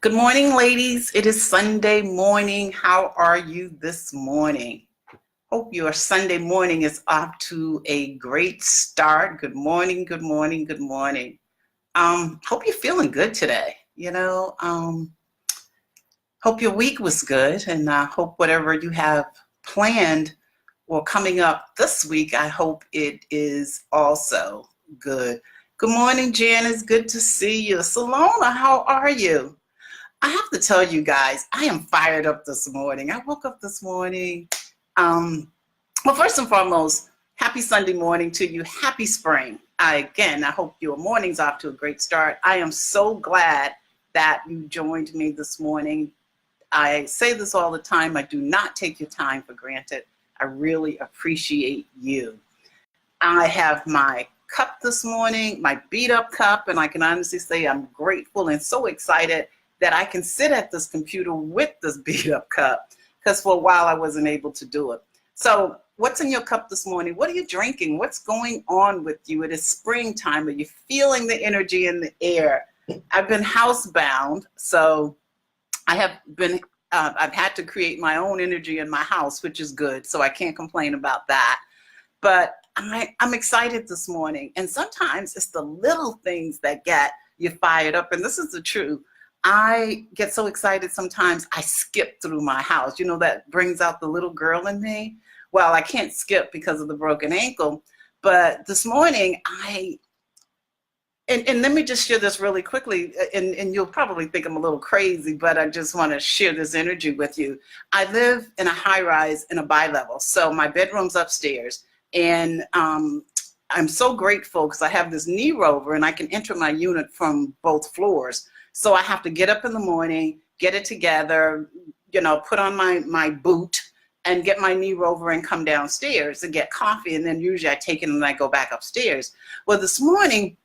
Good morning, ladies. It is Sunday morning. How are you this morning? Hope your Sunday morning is off to a great start. Good morning, good morning, good morning. Hope you're feeling good today. Hope your week was good, and I hope whatever you have planned or coming up this week, I hope it is also good. Good morning, Janice. Good to see you. Salona, how are you? I have to tell you guys, I am fired up this morning. I woke up this morning. Well, first and foremost, happy Sunday morning to you. Happy spring. I hope your morning's off to a great start. I am so glad that you joined me this morning. I say this all the time. I do not take your time for granted. I really appreciate you. I have my cup this morning, my beat up cup, and I can honestly say I'm grateful and so excited that I can sit at this computer with this beat up cup, because for a while I wasn't able to do it. So what's in your cup this morning? What are you drinking? What's going on with you? It is springtime. Are you feeling the energy in the air? I've been housebound, so I have been, I've had to create my own energy in my house, which is good. So I can't complain about that. But I'm excited this morning. And sometimes it's the little things that get you fired up. And this is the truth. I get so excited sometimes I skip through my house. You know, that brings out the little girl in me. Well, I can't skip because of the broken ankle. But this morning, and let me just share this really quickly, and you'll probably think I'm a little crazy, but I just want to share this energy with you. I live in a high rise in a bi-level. So my bedroom's upstairs. And I'm so grateful because I have this knee rover and I can enter my unit from both floors. So I have to get up in the morning, get it together, put on my boot and get my knee rover and come downstairs and get coffee. And then usually I take it and I go back upstairs. Well, this morning,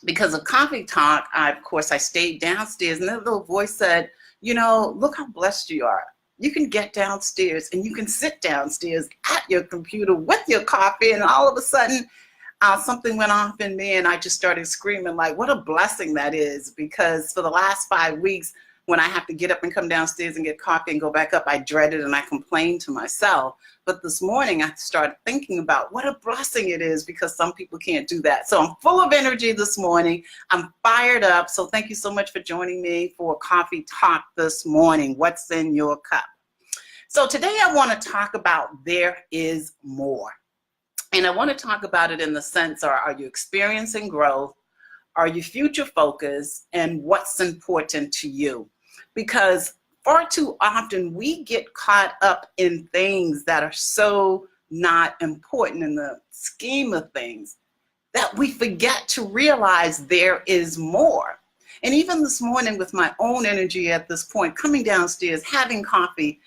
because of coffee talk, of course, I stayed downstairs and that little voice said, look how blessed you are. You can get downstairs and you can sit downstairs at your computer with your coffee, and all of a sudden, something went off in me and I just started screaming like, what a blessing that is, because for the last 5 weeks, when I have to get up and come downstairs and get coffee and go back up, I dread it and I complain to myself. But this morning I started thinking about what a blessing it is, because some people can't do that. So I'm full of energy this morning. I'm fired up. So thank you so much for joining me for Coffee Talk this morning. What's in your cup? So today I want to talk about there is more. And I want to talk about it in the sense, are you experiencing growth? Are you future focused? And what's important to you? Because far too often we get caught up in things that are so not important in the scheme of things that we forget to realize there is more. And even this morning with my own energy at this point, coming downstairs, having coffee,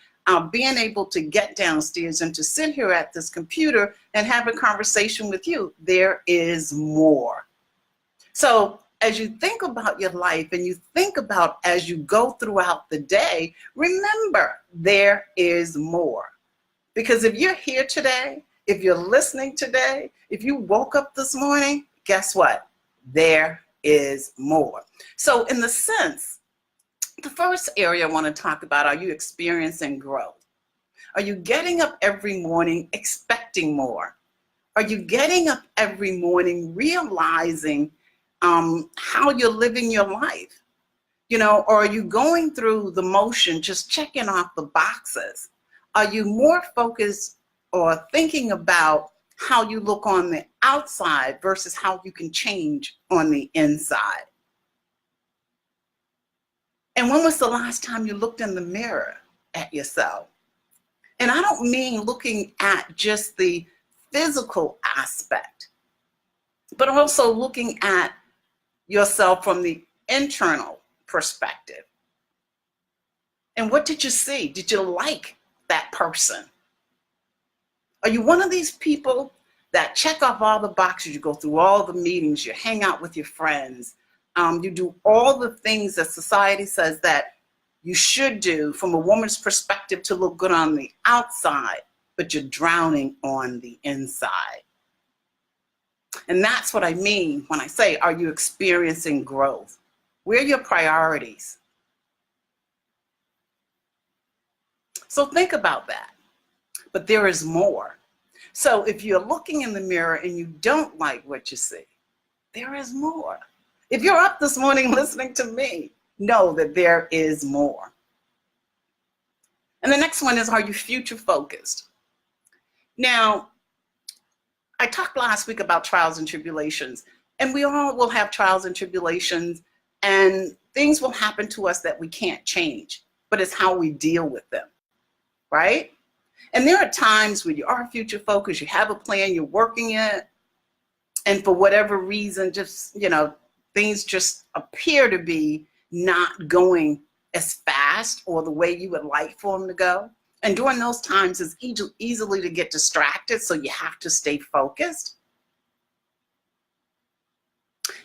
being able to get downstairs and to sit here at this computer and have a conversation with you, there is more. So as you think about your life and you think about as you go throughout the day, remember there is more. Because if you're here today, if you're listening today, if you woke up this morning, guess what? There is more. So in the sense, the first area I want to talk about, are you experiencing growth? Are you getting up every morning expecting more? Are you getting up every morning realizing how you're living your life? Or are you going through the motion, just checking off the boxes? Are you more focused or thinking about how you look on the outside versus how you can change on the inside? And when was the last time you looked in the mirror at yourself? And I don't mean looking at just the physical aspect, but also looking at yourself from the internal perspective. And what did you see? Did you like that person? Are you one of these people that check off all the boxes? You go through all the meetings, you hang out with your friends, you do all the things that society says that you should do from a woman's perspective to look good on the outside, but you're drowning on the inside. And that's what I mean when I say, are you experiencing growth? Where are your priorities? So think about that. But there is more. So if you're looking in the mirror and you don't like what you see, there is more. If you're up this morning listening to me, know that there is more. And the next one is, are you future focused? Now, I talked last week about trials and tribulations, and we all will have trials and tribulations, and things will happen to us that we can't change, but it's how we deal with them, right? And there are times when you are future focused, you have a plan, you're working it, and for whatever reason, just, things just appear to be not going as fast or the way you would like for them to go. And during those times, it's easily to get distracted, so you have to stay focused.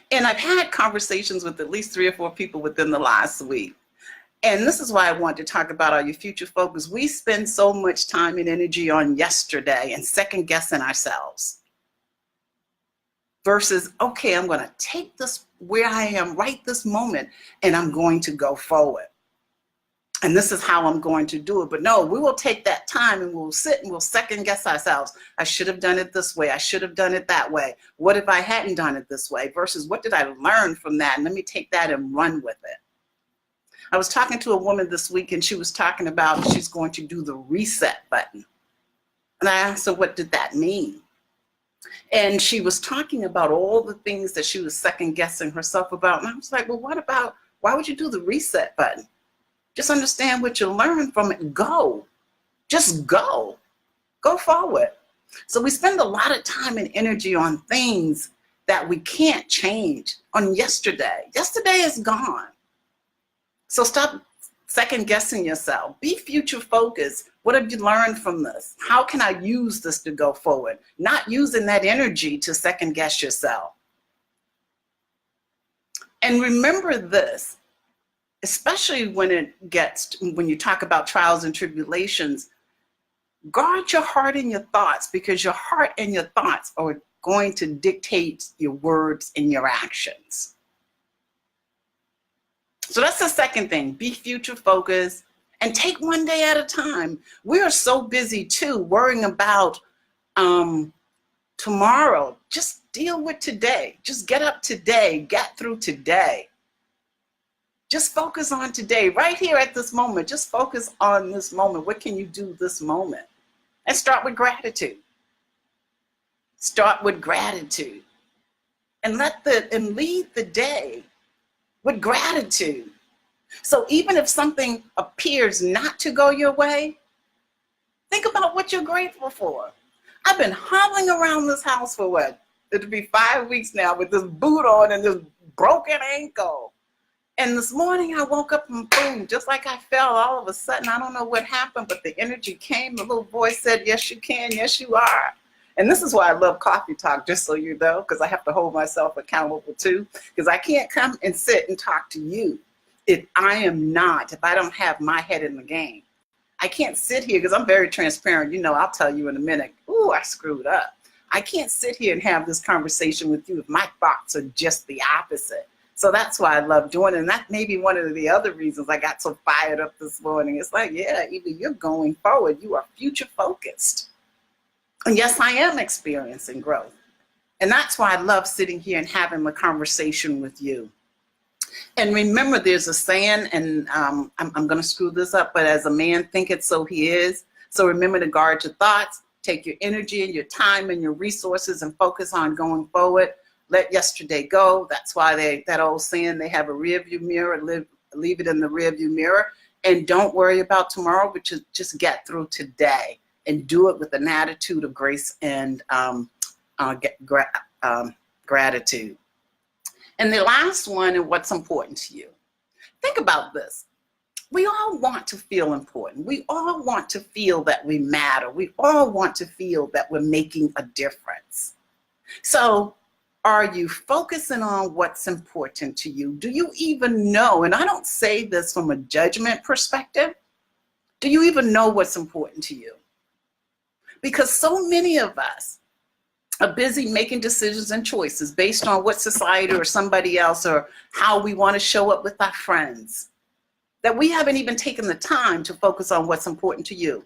And I've had conversations with at least 3 or 4 people within the last week. And this is why I want to talk about, are you future focused? We spend so much time and energy on yesterday and second guessing ourselves versus, okay, I'm going to take this where I am right this moment and I'm going to go forward. And this is how I'm going to do it. But no, we will take that time and we'll sit and we'll second guess ourselves. I should have done it this way. I should have done it that way. What if I hadn't done it this way? Versus what did I learn from that? And let me take that and run with it. I was talking to a woman this week and she was talking about she's going to do the reset button. And I asked her, what did that mean? And she was talking about all the things that she was second guessing herself about. And I was like, well, why would you do the reset button? Just understand what you learned from it. Go. Just go. Go forward. So we spend a lot of time and energy on things that we can't change on yesterday. Yesterday is gone. So stop second guessing yourself. Be future focused. What have you learned from this? How can I use this to go forward? Not using that energy to second guess yourself. And remember this, especially when you talk about trials and tribulations, guard your heart and your thoughts, because your heart and your thoughts are going to dictate your words and your actions. So that's the second thing. Be future focused and take one day at a time. We are so busy too, worrying about tomorrow. Just deal with today. Just get up today, get through today. Just focus on today, right here at this moment. Just focus on this moment. What can you do this moment? And start with gratitude. Start with gratitude. And lead the day with gratitude. So even if something appears not to go your way, think about what you're grateful for. I've been hobbling around this house for what? It'll be 5 weeks now with this boot on and this broken ankle. And this morning I woke up and boom, just like I fell all of a sudden. I don't know what happened, but the energy came. The little voice said, yes, you can. Yes, you are. And this is why I love Coffee Talk, just so you know, because I have to hold myself accountable too, because I can't come and sit and talk to you if I don't have my head in the game. I can't sit here, because I'm very transparent. I'll tell you in a minute, ooh, I screwed up. I can't sit here and have this conversation with you if my thoughts are just the opposite. So that's why I love doing it. And that may be one of the other reasons I got so fired up this morning. It's like, yeah, either you're going forward, you are future focused. And yes, I am experiencing growth. And that's why I love sitting here and having a conversation with you. And remember, there's a saying, and I'm going to screw this up, but as a man thinketh, so he is. So remember to guard your thoughts, take your energy and your time and your resources and focus on going forward. Let yesterday go. That's why that old saying, they have a rear view mirror, leave it in the rear view mirror. And don't worry about tomorrow, but just get through today and do it with an attitude of grace and gratitude. And the last one, and what's important to you. Think about this. We all want to feel important. We all want to feel that we matter. We all want to feel that we're making a difference. So are you focusing on what's important to you? Do you even know? And I don't say this from a judgment perspective. Do you even know what's important to you? Because so many of us are busy making decisions and choices based on what society or somebody else or how we want to show up with our friends. that we haven't even taken the time to focus on what's important to you.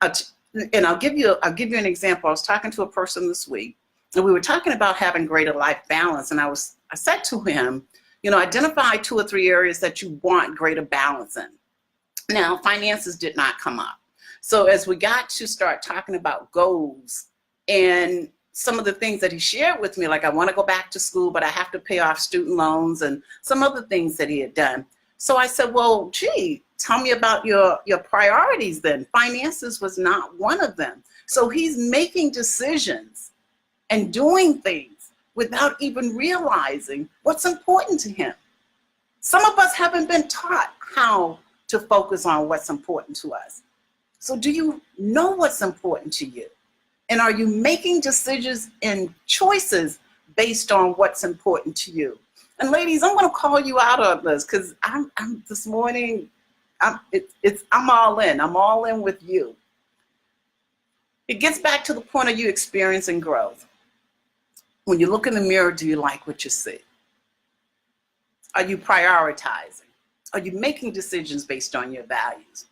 And I'll give you an example. I was talking to a person this week, and we were talking about having greater life balance. And I said to him, identify 2 or 3 areas that you want greater balance in. Now, finances did not come up. So as we got to start talking about goals and some of the things that he shared with me, like I want to go back to school, but I have to pay off student loans and some other things that he had done. So I said, well, gee, tell me about your priorities then. Finances was not one of them. So he's making decisions and doing things without even realizing what's important to him. Some of us haven't been taught how to focus on what's important to us. So do you know what's important to you? And are you making decisions and choices based on what's important to you? And ladies, I'm going to call you out on this because I'm this morning, I'm all in. I'm all in with you. It gets back to the point of you experiencing growth. When you look in the mirror, do you like what you see? Are you prioritizing? Are you making decisions based on your values?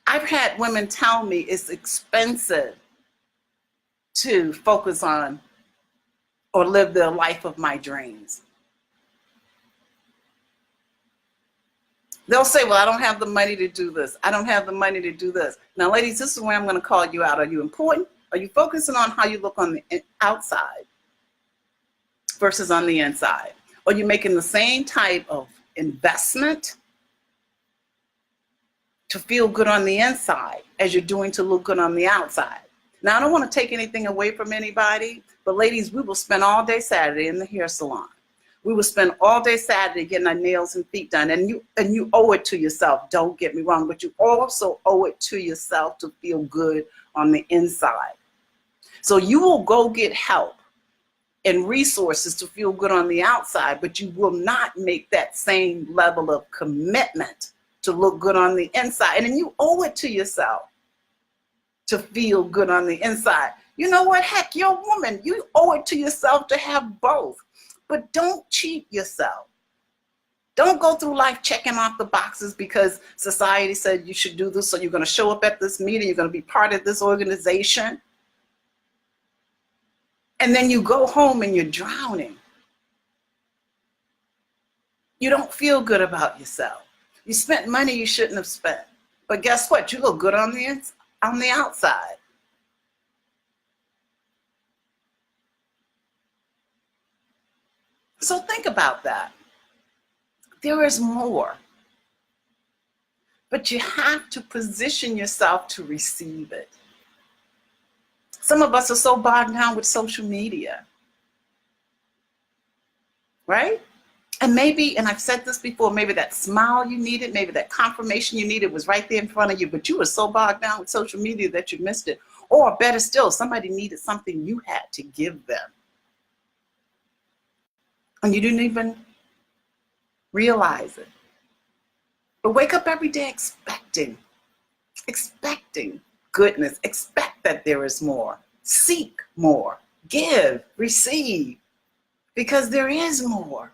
I've had women tell me it's expensive to focus on or live the life of my dreams. They'll say, well, I don't have the money to do this. I don't have the money to do this. Now, ladies, this is where I'm going to call you out. Are you important? Are you focusing on how you look on the outside versus on the inside? Are you making the same type of investment to feel good on the inside as you're doing to look good on the outside? Now, I don't want to take anything away from anybody, but ladies, we will spend all day Saturday in the hair salon. We will spend all day Saturday getting our nails and feet done. And you owe it to yourself, don't get me wrong, but you also owe it to yourself to feel good on the inside. So you will go get help and resources to feel good on the outside, but you will not make that same level of commitment to look good on the inside. And then you owe it to yourself to feel good on the inside. You know what? Heck, you're a woman. You owe it to yourself to have both. But don't cheat yourself. Don't go through life checking off the boxes because society said you should do this, so you're going to show up at this meeting, you're going to be part of this organization. And then you go home and you're drowning. You don't feel good about yourself. You spent money you shouldn't have spent. But guess what? You look good on the outside. So think about that. There is more. But you have to position yourself to receive it. Some of us are so bogged down with social media, right? And maybe, and I've said this before, maybe that smile you needed, maybe that confirmation you needed was right there in front of you, but you were so bogged down with social media that you missed it. Or better still, somebody needed something you had to give them. And you didn't even realize it. But wake up every day expecting goodness. Expect that there is more. Seek more. Give, receive, because there is more.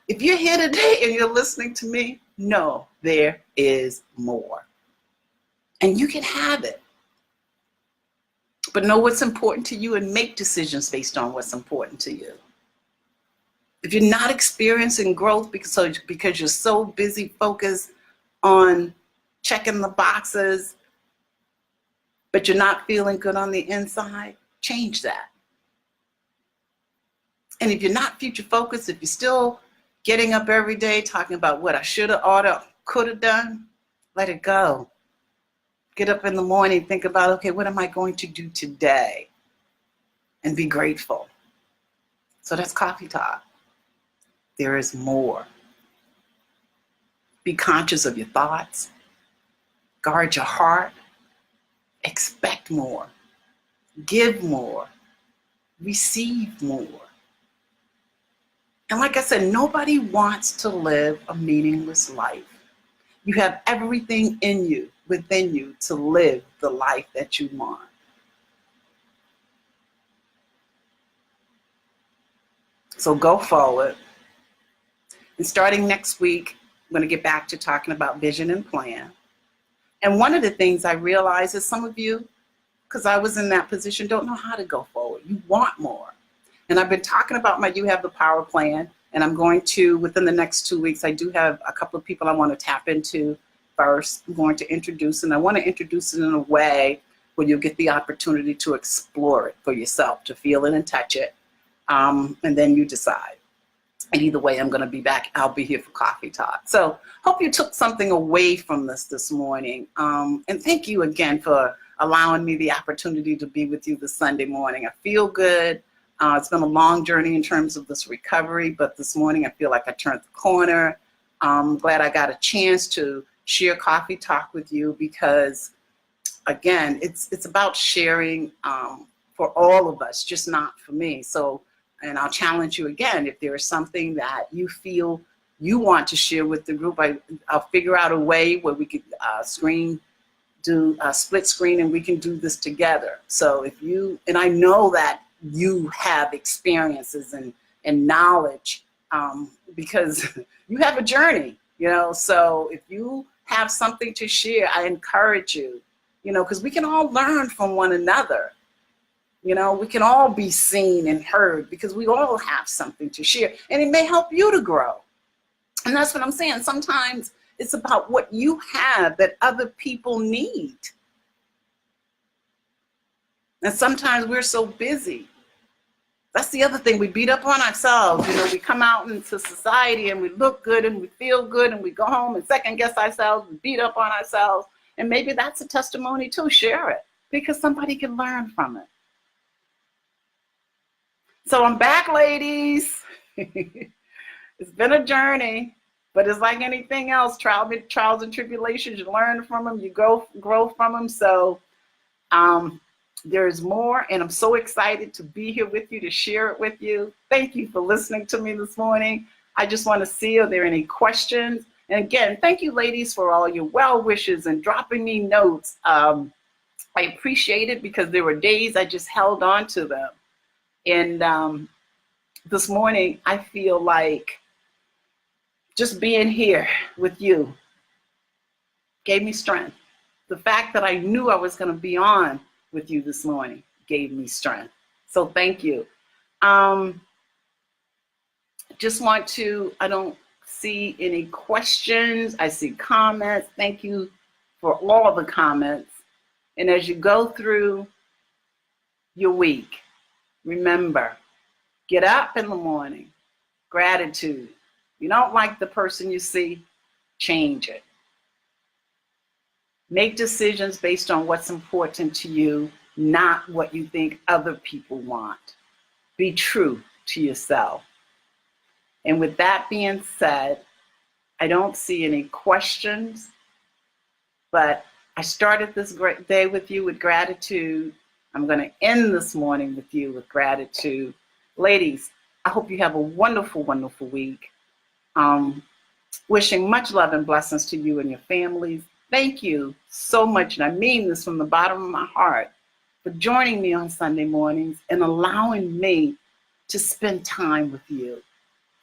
If you're here today and you're listening to me, know there is more. And you can have it. But know what's important to you and make decisions based on what's important to you. If you're not experiencing growth because you're so busy focused on checking the boxes, but you're not feeling good on the inside, change that. And if you're not future focused, if you're still getting up every day talking about what I should have, oughta, could have done, let it go. Get up in the morning, think about, okay, what am I going to do today? And be grateful. So that's Coffee Talk. There is more. Be conscious of your thoughts. Guard your heart. Expect more. Give more. Receive more. And like I said, nobody wants to live a meaningless life. You have everything within you to live the life that you want. So go forward. And starting next week, I'm going to get back to talking about vision and plan. And one of the things I realize is some of you, because I was in that position, don't know how to go forward. You want more. And I've been talking about my You Have the Power plan, and I'm going to, within the next 2 weeks, I do have a couple of people I want to tap into first. I'm going to introduce, and I want to introduce it in a way where you'll get the opportunity to explore it for yourself, to feel it and touch it, and then you decide. And either way, I'm going to be back. I'll be here for Coffee Talk. So hope you took something away from this morning. And thank you again for allowing me the opportunity to be with you this Sunday morning. I feel good. It's been a long journey in terms of this recovery, but this morning I feel like I turned the corner. I'm glad I got a chance to share Coffee Talk with you because, again, it's about sharing for all of us, just not for me. So, and I'll challenge you again, if there is something that you feel you want to share with the group, I'll figure out a way where we could do a split screen and we can do this together. So if you, and I know that you have experiences and knowledge because you have a journey, so if you have something to share, I encourage you, because we can all learn from one another. We can all be seen and heard because we all have something to share, and it may help you to grow. And that's what I'm saying. Sometimes it's about what you have that other people need. And sometimes we're so busy. That's the other thing. We beat up on ourselves. We come out into society and we look good and we feel good and we go home and second guess ourselves and beat up on ourselves. And maybe that's a testimony too. Share it because somebody can learn from it. So I'm back, ladies. It's been a journey, but it's like anything else, trials and tribulations. You learn from them, you grow from them. So there's more, and I'm so excited to be here with you, to share it with you. Thank you for listening to me this morning. I just want to see, are there any questions? And again, thank you, ladies, for all your well wishes and dropping me notes. I appreciate it because there were days I just held on to them. And this morning, I feel like just being here with you gave me strength. The fact that I knew I was going to be on with you this morning gave me strength. So thank you. Just want to, I don't see any questions. I see comments. Thank you for all the comments. And as you go through your week, remember, get up in the morning, gratitude. You don't like the person you see, change it. Make decisions based on what's important to you, not what you think other people want. Be true to yourself. And with that being said, I don't see any questions, but I started this great day with you with gratitude. I'm going to end this morning with you with gratitude. Ladies, I hope you have a wonderful, wonderful week. Wishing much love and blessings to you and your families. Thank you so much, and I mean this from the bottom of my heart, for joining me on Sunday mornings and allowing me to spend time with you.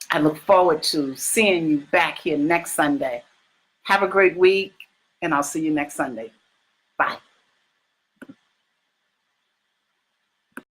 I look forward to seeing you back here next Sunday. Have a great week, and I'll see you next Sunday. Bye.